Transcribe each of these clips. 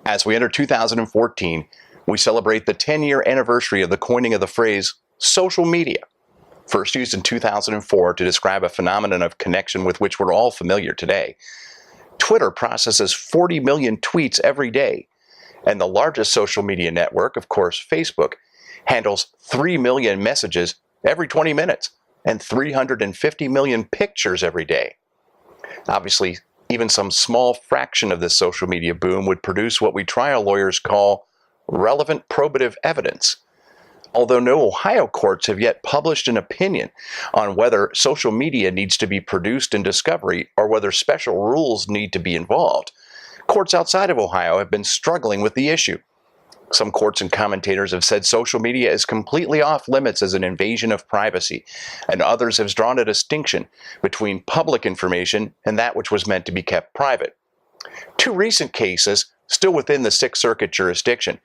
As we enter 2014, we celebrate the 10-year anniversary of the coining of the phrase social media, first used in 2004 to describe a phenomenon of connection with which we're all familiar today. Twitter processes 40 million tweets every day, and the largest social media network, of course, Facebook, handles 3 million messages every 20 minutes and 350 million pictures every day. Obviously, even some small fraction of this social media boom would produce what we trial lawyers call relevant probative evidence. Although no Ohio courts have yet published an opinion on whether social media needs to be produced in discovery or whether special rules need to be involved, courts outside of Ohio have been struggling with the issue. Some courts and commentators have said social media is completely off limits as an invasion of privacy, and others have drawn a distinction between public information and that which was meant to be kept private. Two recent cases, still within the Sixth Circuit jurisdiction,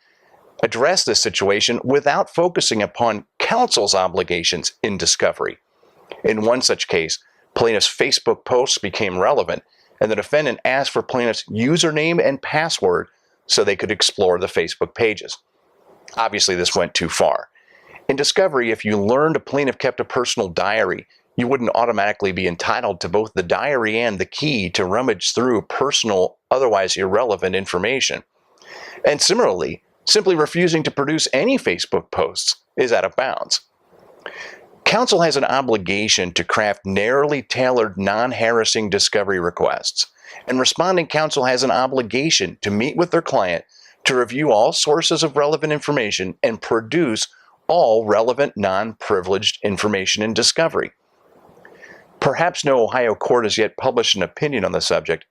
address this situation without focusing upon counsel's obligations in discovery. In one such case, plaintiff's Facebook posts became relevant, and the defendant asked for plaintiff's username and password so they could explore the Facebook pages. Obviously, this went too far. In discovery, if you learned a plaintiff kept a personal diary, you wouldn't automatically be entitled to both the diary and the key to rummage through personal, otherwise irrelevant information. And similarly, simply refusing to produce any Facebook posts is out of bounds. Counsel has an obligation to craft narrowly tailored, non-harassing discovery requests, and responding counsel has an obligation to meet with their client to review all sources of relevant information and produce all relevant non-privileged information in discovery. Perhaps no Ohio court has yet published an opinion on the subject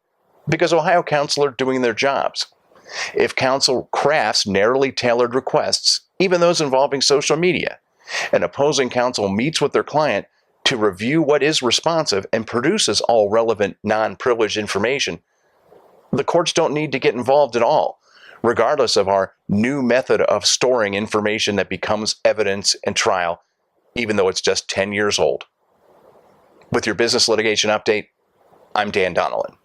because Ohio counsel are doing their jobs. If counsel crafts narrowly tailored requests, even those involving social media, and opposing counsel meets with their client to review what is responsive and produces all relevant non-privileged information, the courts don't need to get involved at all, regardless of our new method of storing information that becomes evidence in trial, even though it's just 10 years old. With your business litigation update, I'm Dan Donnellan.